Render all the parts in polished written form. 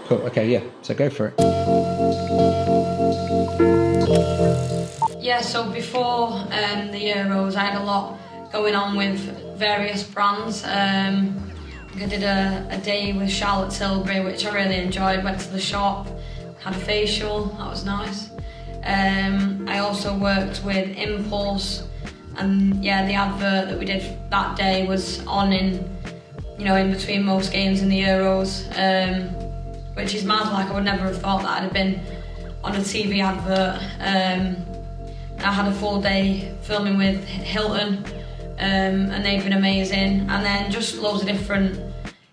Cool, okay, yeah, so go for it. Yeah, so before the Euros, I had a lot going on with various brands. I did a day with Charlotte Tilbury, which I really enjoyed. Went to the shop, had a facial, that was nice. I also worked with Impulse, and yeah, the advert that we did that day was on in between most games in the Euros, which is mad. Like, I would never have thought that I'd have been on a TV advert. I had a full day filming with Hilton, and they've been amazing. And then just loads of different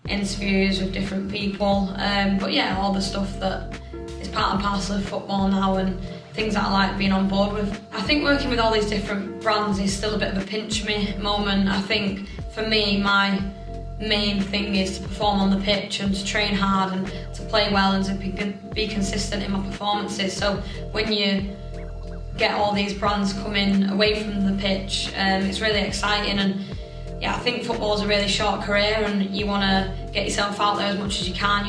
interviews with different people. But yeah, all the stuff that is part and parcel of football now, and things that I like being on board with. I think working with all these different brands is still a bit of a pinch me moment. I think for me, my main thing is to perform on the pitch and to train hard and to play well and to be consistent in my performances. So when you get all these brands coming away from the pitch, it's really exciting. And yeah, I think football's a really short career, and you want to get yourself out there as much as you can.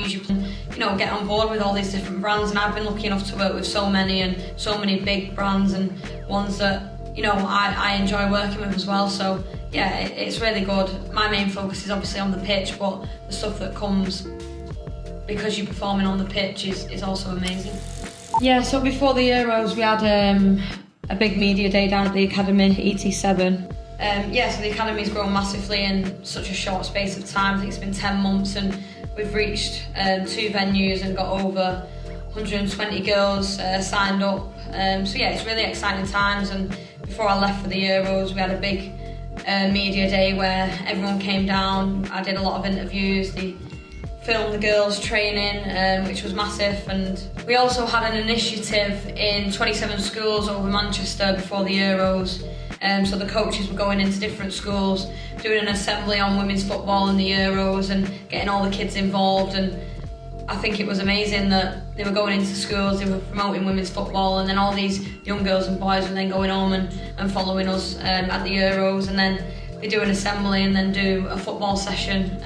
Get on board with all these different brands, and I've been lucky enough to work with so many, and so many big brands, and ones that I enjoy working with as well. So yeah, it's really good. My main focus is obviously on the pitch, but the stuff that comes because you're performing on the pitch is also amazing. Yeah, so before the Euros we had a big media day down at the Academy, ET7. So the Academy's grown massively in such a short space of time. I think it's been 10 months, and we've reached 2 venues and got over 120 girls signed up. So yeah, it's really exciting times. And before I left for the Euros, we had a big media day where everyone came down. I did a lot of interviews. They filmed the girls training, which was massive. And we also had an initiative in 27 schools over Manchester before the Euros. So the coaches were going into different schools, doing an assembly on women's football and the Euros, and getting all the kids involved. And I think it was amazing that they were going into schools, they were promoting women's football, and then all these young girls and boys were then going home and following us at the Euros. And then they do an assembly and then do a football session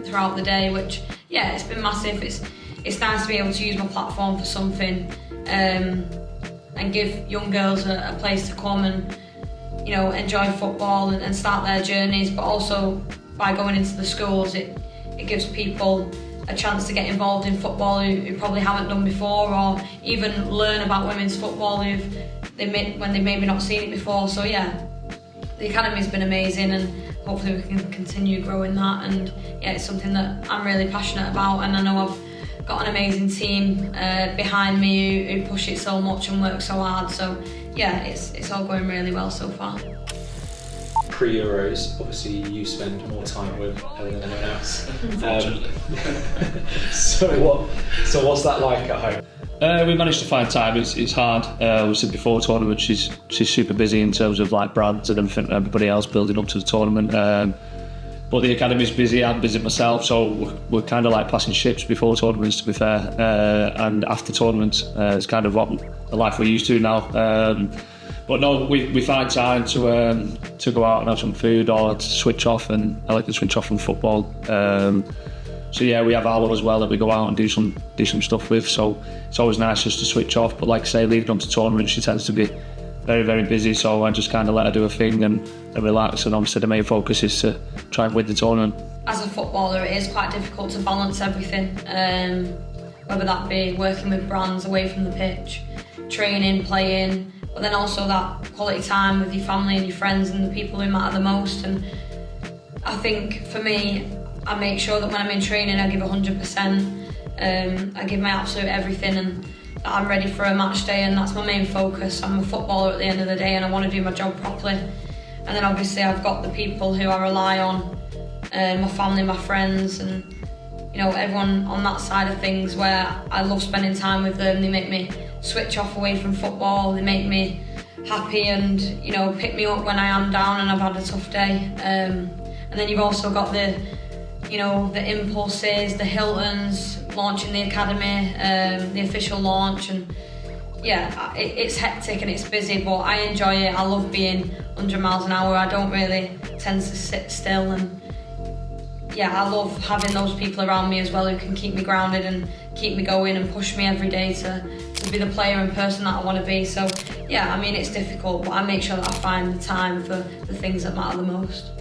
throughout the day, which, yeah, it's been massive. It's nice to be able to use my platform for something, and give young girls a place to come and enjoy football and start their journeys. But also, by going into the schools, it gives people a chance to get involved in football who probably haven't done before, or even learn about women's football when they've maybe not seen it before. So yeah, the Academy's been amazing, and hopefully we can continue growing that. And yeah, it's something that I'm really passionate about, and I know I've got an amazing team behind me who push it so much and work so hard. So yeah, it's all going really well so far. Pre-Euros, obviously you spend more time with her than anyone else. So what's that like at home? We managed to find time. It's hard. We said before tournament, she's super busy in terms of like brands and everything, everybody else building up to the tournament. But the Academy's busy, I'm busy myself, so we're kind of like passing ships before tournaments, to be fair. And after tournaments, it's kind of what the life we're used to now. But no, we find time to go out and have some food or to switch off, and I like to switch off from football. So yeah, we have Alba as well that we go out and do some stuff with. So it's always nice just to switch off. But like I say, leading up to tournaments, she tends to be very, very busy. So I just kind of let her do her thing and relax. And obviously the main focus is to try and win the tournament. As a footballer, it is quite difficult to balance everything. Whether that be working with brands away from the pitch, training, playing, but then also that quality time with your family and your friends and the people who matter the most. And I think for me, I make sure that when I'm in training, I give 100%. I give my absolute everything, and that I'm ready for a match day, and that's my main focus. I'm a footballer at the end of the day, and I want to do my job properly. And then obviously I've got the people who I rely on, my family, my friends, and everyone on that side of things, where I love spending time with them. They make me switch off away from football. They make me happy and pick me up when I am down and I've had a tough day. And then you've also got the Impulses, the Hiltons launching the Academy, the official launch, and yeah, it's hectic and it's busy, but I enjoy it. I love being 100 miles an hour. I don't really tend to sit still, and I love having those people around me as well who can keep me grounded and keep me going and push me every day to be the player and person that I want to be. So yeah, I mean, it's difficult, but I make sure that I find the time for the things that matter the most.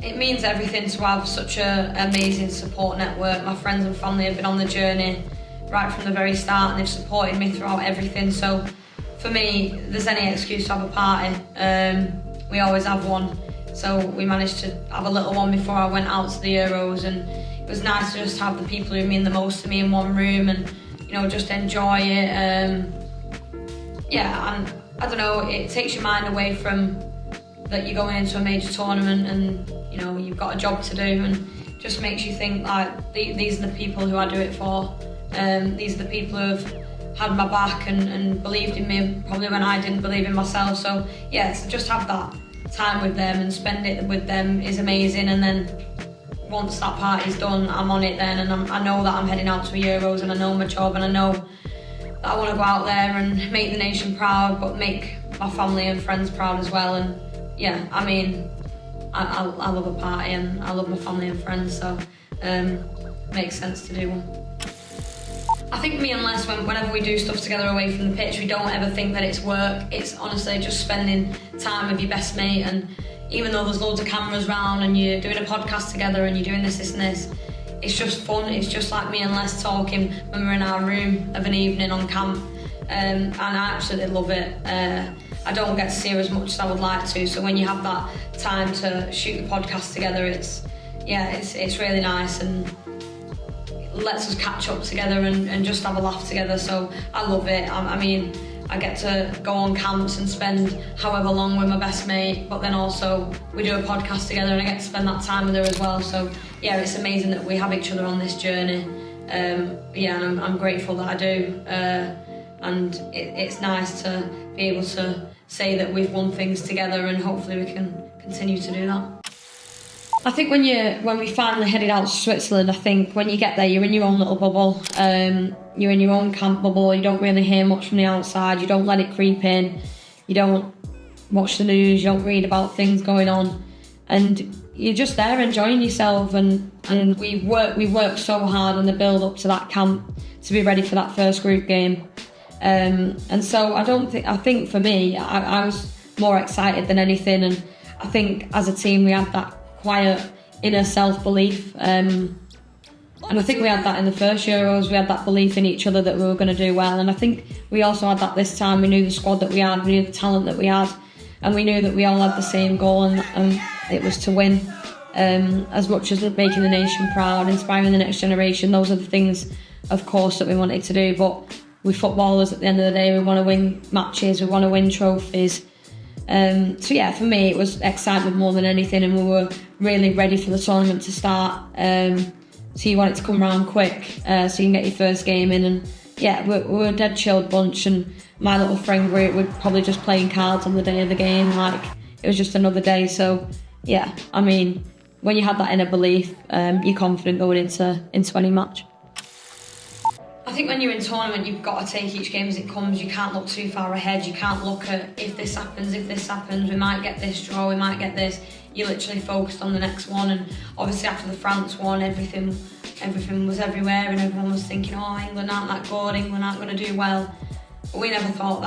It means everything to have such an amazing support network. My friends and family have been on the journey right from the very start, and they've supported me throughout everything. So for me, if there's any excuse to have a party, we always have one. So we managed to have a little one before I went out to the Euros, and it was nice to just have the people who mean the most to me in one room and, you know, just enjoy it. And I don't know, it takes your mind away from that you're going into a major tournament and, you know, you've got a job to do, and just makes you think like, these are the people who I do it for. These are the people who have had my back and believed in me probably when I didn't believe in myself. So yeah, to just have that time with them and spend it with them is amazing. And then once that party's done, I'm on it then, and I know that I'm heading out to the Euros, and I know my job, and I know that I want to go out there and make the nation proud, but make my family and friends proud as well. And yeah, I mean, I love a party and I love my family and friends, so makes sense to do one. I think me and Les, whenever we do stuff together away from the pitch, we don't ever think that it's work. It's honestly just spending time with your best mate, and even though there's loads of cameras around and you're doing a podcast together and you're doing this and this, it's just fun. It's just like me and Les talking when we're in our room of an evening on camp, and I absolutely love it. I don't get to see her as much as I would like to, so when you have that time to shoot the podcast together, it's really nice and lets us catch up together and just have a laugh together. So I love it. I mean, I get to go on camps and spend however long with my best mate, but then also we do a podcast together and I get to spend that time with her as well. So yeah, it's amazing that we have each other on this journey. And I'm grateful that I do. And it's nice to be able to say that we've won things together, and hopefully we can continue to do that. I think when we finally headed out to Switzerland, I think when you get there, you're in your own little bubble. You're in your own camp bubble. You don't really hear much from the outside. You don't let it creep in. You don't watch the news. You don't read about things going on, and you're just there enjoying yourself. And we worked so hard on the build up to that camp to be ready for that first group game. And so I think for me, I was more excited than anything. And I think as a team, we had that quiet inner self-belief, and I think we had that in the first Euros. We had that belief in each other that we were going to do well, and I think we also had that this time. We knew the squad that we had, we knew the talent that we had, and we knew that we all had the same goal, and it was to win. As much as making the nation proud, inspiring the next generation, those are the things, of course, that we wanted to do. But we're footballers at the end of the day. We want to win matches, we want to win trophies. So yeah, for me it was excitement more than anything, and we were really ready for the tournament to start. So you want it to come around quick, so you can get your first game in. And yeah, we're a dead chilled bunch, and my little friend group, we're probably just playing cards on the day of the game, like it was just another day. So yeah, I mean, when you have that inner belief, you're confident going into any match. I think when you're in tournament, you've got to take each game as it comes. You can't look too far ahead. You can't look at if this happens, we might get this draw, we might get this. You're literally focused on the next one. And obviously after the France one, everything was everywhere, and everyone was thinking, oh, England aren't that good, England aren't going to do well. But we never thought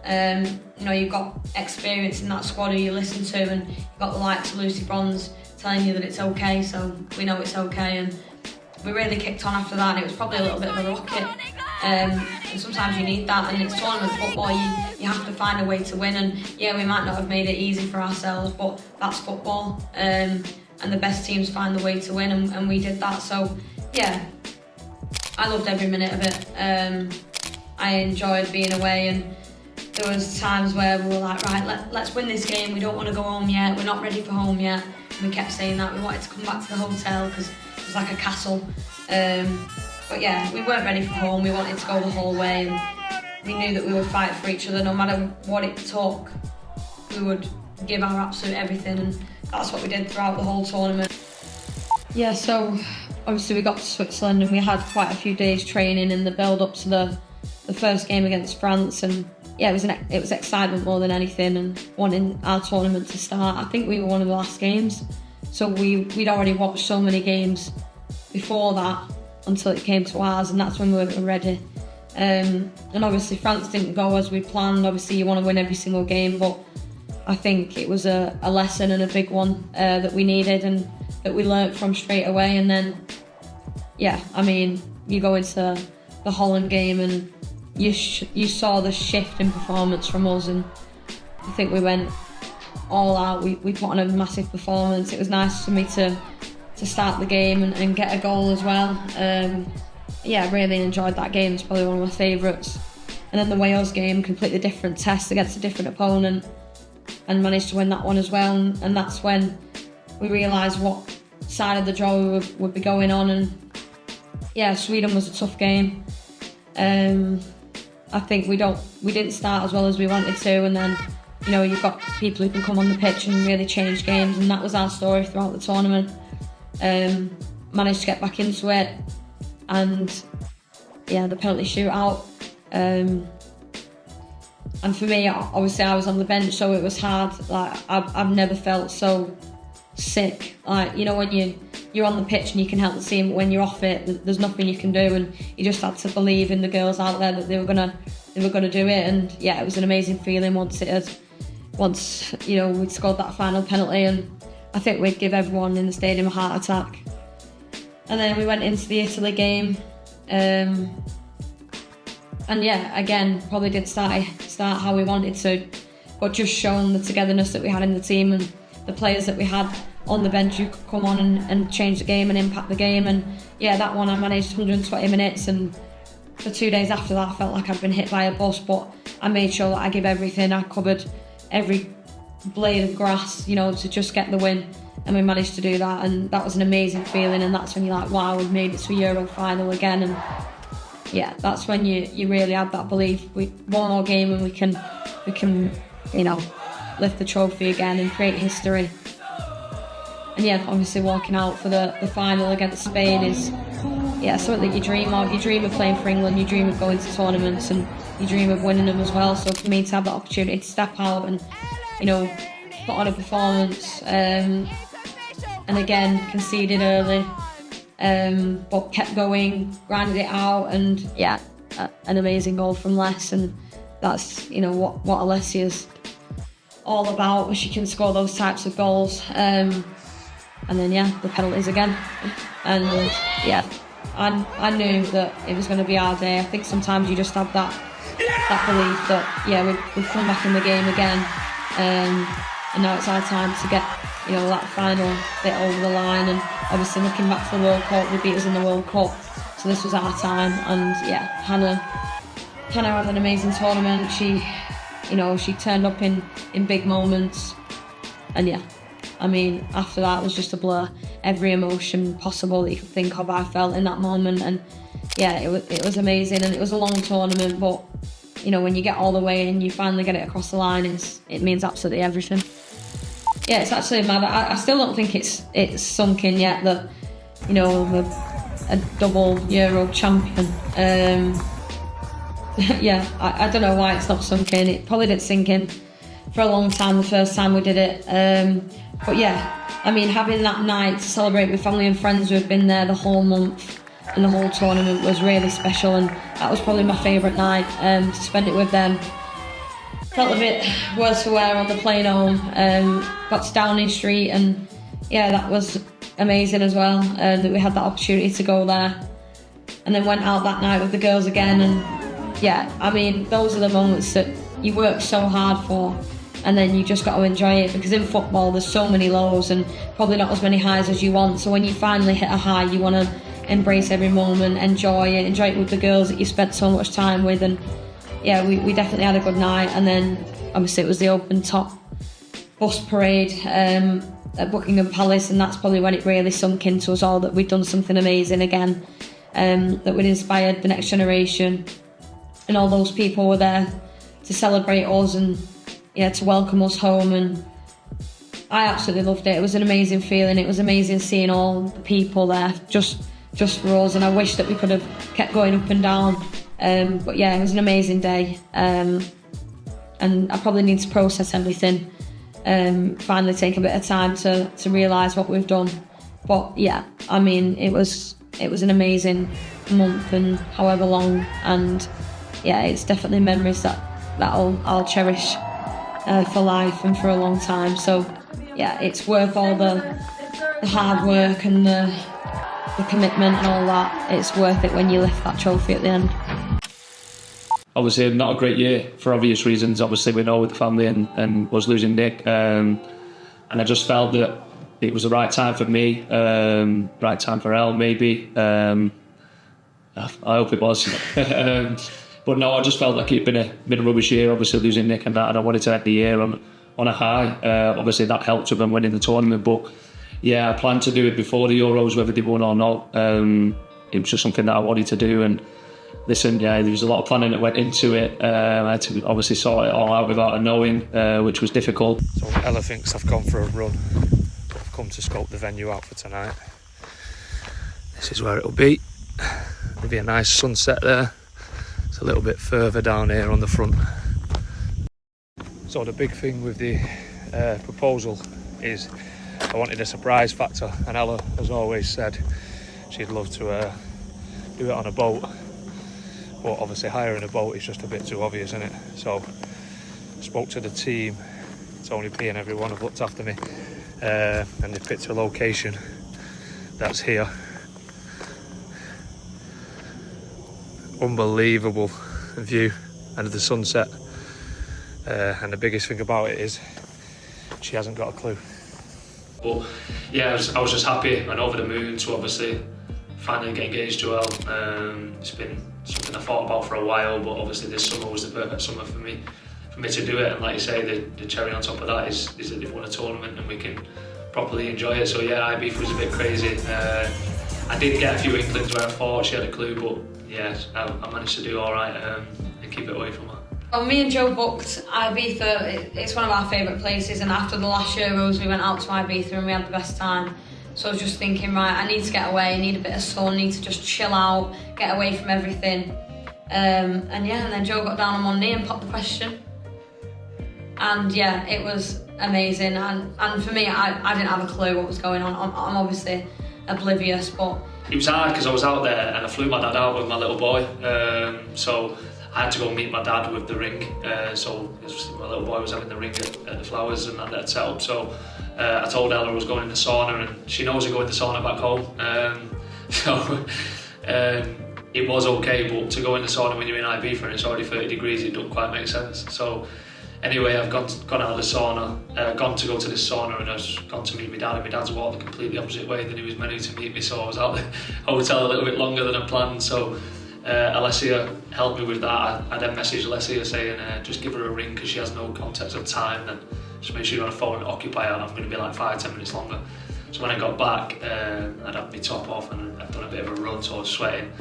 that. You've got experience in that squad who you listen to, and you've got the likes of Lucy Bronze telling you that it's okay, so we know it's okay. And we really kicked on after that, and it was probably a little bit of a rocket. And sometimes you need that, and it's tournament football, you have to find a way to win. And yeah, we might not have made it easy for ourselves, but that's football, and the best teams find the way to win, and we did that. So yeah, I loved every minute of it. I enjoyed being away, and there was times where we were like, right, let's win this game, we don't want to go home yet, we're not ready for home yet. And we kept saying that, we wanted to come back to the hotel because it was like a castle. But yeah, we weren't ready for home, we wanted to go the whole way, and we knew that we would fight for each other no matter what it took. We would give our absolute everything, and that's what we did throughout the whole tournament. Yeah, so obviously we got to Switzerland and we had quite a few days training in the build up to the first game against France, and yeah, it was excitement more than anything, and wanting our tournament to start. I think we were one of the last games, So we'd already watched so many games before that until it came to ours, and that's when we were ready. And obviously France didn't go as we planned. Obviously you want to win every single game, but I think it was a lesson and a big one that we needed and that we learnt from straight away. And then, yeah, I mean, you go into the Holland game and you saw the shift in performance from us, and I think we went all out. We put on a massive performance. It was nice for me to start the game and get a goal as well. Yeah, I really enjoyed that game. It's probably one of my favourites. And then the Wales game, completely different test against a different opponent, and managed to win that one as well. And that's when we realised what side of the draw we would be going on. And yeah, Sweden was a tough game. I think we didn't start as well as we wanted to, and then, you know, you've got people who can come on the pitch and really change games, and that was our story throughout the tournament. Managed to get back into it, and yeah, the penalty shootout. And for me, obviously I was on the bench, so it was hard. Like I've never felt so sick. Like, you know, when you're on the pitch and you can help the team, but when you're off it, there's nothing you can do, and you just had to believe in the girls out there that they were gonna do it. And yeah, it was an amazing feeling once you know, we'd scored that final penalty, and I think we'd give everyone in the stadium a heart attack. And then we went into the Italy game, and yeah, again, probably didn't start how we wanted to, but just shown the togetherness that we had in the team and the players that we had on the bench who could come on and change the game and impact the game. And yeah, that one I managed 120 minutes, and for 2 days after that I felt like I'd been hit by a bus, but I made sure that I gave everything. I covered every blade of grass, you know, to just get the win, and we managed to do that, and that was an amazing feeling. And that's when you're like, wow, we've made it to a Euro final again. And yeah, that's when you really had that belief. We one more game and we can, you know, lift the trophy again and create history. And yeah, obviously walking out for the final against Spain is, yeah, something that you dream of. You dream of playing for England, you dream of going to tournaments, and you dream of winning them as well. So for me to have that opportunity to step out and, you know, put on a performance, and again conceded early, but kept going, grinded it out, and yeah, an amazing goal from Les. And that's, you know, what Alessia's all about. She can score those types of goals. And then yeah, the penalties again, and yeah, I knew that it was going to be our day. I think sometimes you just have that belief that yeah, we've come back in the game again, and now it's our time to get, you know, that final bit over the line. And obviously looking back to the World Cup, they beat us in the World Cup, so this was our time. And yeah, Hannah had an amazing tournament. She, you know, she turned up in big moments, and yeah, I mean, after that it was just a blur. Every emotion possible that you could think of, I felt in that moment. And yeah, it was amazing. And it was a long tournament, but you know, when you get all the way and you finally get it across the line, it means absolutely everything. Yeah, it's actually mad. I still don't think it's sunk in yet that, you know, we're a double Euro champion. Yeah, I don't know why it's not sunk in. It probably didn't sink in for a long time the first time we did it. But yeah, I mean, having that night to celebrate with family and friends who had been there the whole month and the whole tournament was really special, and that was probably my favourite night, to spend it with them. Felt a bit worse for wear on the plane home. Got to Downing Street, and yeah, that was amazing as well, that we had that opportunity to go there. And then went out that night with the girls again, and yeah, I mean, those are the moments that you work so hard for, and then you just got to enjoy it, because in football there's so many lows and probably not as many highs as you want. So when you finally hit a high, you want to embrace every moment, enjoy it with the girls that you spent so much time with. And yeah, we definitely had a good night. And then obviously it was the open top bus parade at Buckingham Palace, and that's probably when it really sunk into us all that we'd done something amazing again, that we'd inspired the next generation, and all those people were there to celebrate us and yeah, to welcome us home. And I absolutely loved it. It was an amazing feeling. It was amazing seeing all the people there just for us, and I wish that we could have kept going up and down. But yeah, it was an amazing day, and I probably need to process everything finally take a bit of time to realise what we've done. But yeah, I mean, it was an amazing month and however long, and yeah, it's definitely memories that I'll cherish for life and for a long time. So yeah, it's worth all the hard work and the commitment and all that. It's worth it when you lift that trophy at the end. Obviously, not a great year for obvious reasons. Obviously, we know with the family and was losing Nick, and I just felt that it was the right time for me, right time for Elle maybe. I hope it was. But no, I just felt like it'd been a rubbish year, obviously losing Nick and that, and I wanted to end the year on a high. Obviously that helped with them winning the tournament, but yeah, I planned to do it before the Euros, whether they won or not. It was just something that I wanted to do, and listen, yeah, there was a lot of planning that went into it. I had to obviously sort it all out without her knowing, which was difficult. So Ella thinks I've gone for a run, but I've come to scope the venue out for tonight. This is where it'll be. There'll be a nice sunset there. It's a little bit further down here on the front. So the big thing with the proposal is I wanted a surprise factor, and Ella has always said she'd love to do it on a boat, but obviously hiring a boat is just a bit too obvious, isn't it? So I spoke to the team, Tony P and everyone have looked after me, and they picked a location that's here. Unbelievable view and the sunset, and the biggest thing about it is she hasn't got a clue. But yeah, I was just happy and over the moon to obviously finally get engaged to Elle. It's been something I thought about for a while, but obviously this summer was the perfect summer for me to do it. And like you say, the cherry on top of that is that they've won a tournament and we can properly enjoy it. So yeah, Ibiza was a bit crazy. I did get a few inklings where I thought she had a clue, but yeah, I managed to do all right and keep it away from her. Well, me and Joe booked Ibiza. It's one of our favourite places, and after the last Euros we went out to Ibiza and we had the best time. So I was just thinking, right, I need to get away, I need a bit of sun, need to just chill out, get away from everything. And then Joe got down on one knee and popped the question. And yeah, it was amazing. And for me, I didn't have a clue what was going on. I'm obviously oblivious, but it was hard because I was out there and I flew my dad out with my little boy, so I had to go meet my dad with the ring. So my little boy was having the ring at the Flowers and that set up. So I told Ella I was going in the sauna, and she knows I go in the sauna back home. It was okay, but to go in the sauna when you're in Ibiza and it's already 30 degrees, it doesn't quite make sense. So anyway, I've gone out of the sauna, gone to go to this sauna, and I've gone to meet my dad, and my dad's walked the completely opposite way than he was meant to meet me, so I was out the hotel a little bit longer than I planned. So Alessia helped me with that. I then messaged Alessia saying just give her a ring because she has no context of time, and just make sure you're on a phone and occupy her, and I'm going to be like 5-10 minutes longer. So when I got back, I'd had my top off and I'd done a bit of a run, so I was sweating,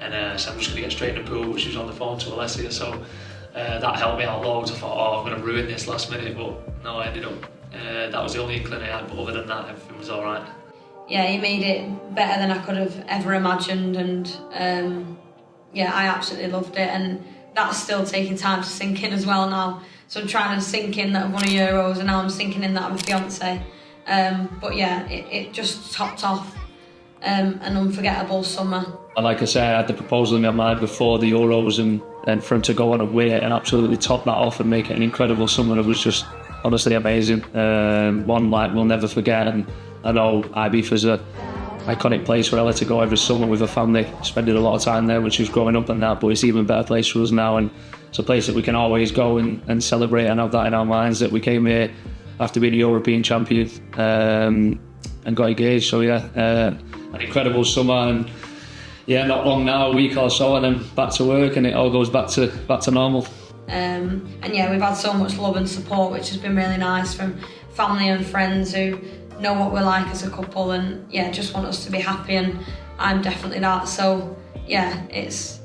and so I'm just going to get straight in the pool, but she was on the phone to Alessia, so that helped me out loads. I thought, oh, I'm going to ruin this last minute, but no, I ended up, that was the only inkling I had, but other than that, everything was alright. Yeah, he made it better than I could have ever imagined, and yeah, I absolutely loved it, and that's still taking time to sink in as well now. So I'm trying to sink in that I've won a Euros, and now I'm sinking in that I'm a fiance. But yeah, it just topped off an unforgettable summer. And like I say, I had the proposal in my mind before the Euros, and for him to go on and win it and absolutely top that off and make it an incredible summer, it was just honestly amazing. One like we'll never forget, and I know Ibiza's a iconic place for Ella to go every summer with her family, spending a lot of time there when she was growing up and that, but it's an even better place for us now, and it's a place that we can always go and celebrate and have that in our minds that we came here after being a European champion and got engaged. So yeah, an incredible summer, and yeah, not long now, a week or so, and then back to work, and it all goes back to normal. And yeah, we've had so much love and support, which has been really nice from family and friends who know what we're like as a couple, and yeah, just want us to be happy, and I'm definitely that. So yeah, it's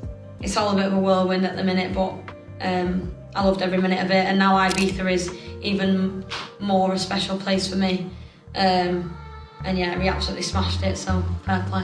all a bit of a whirlwind at the minute, but I loved every minute of it, and now Ibiza is even more a special place for me. And yeah, we absolutely smashed it, so fair play.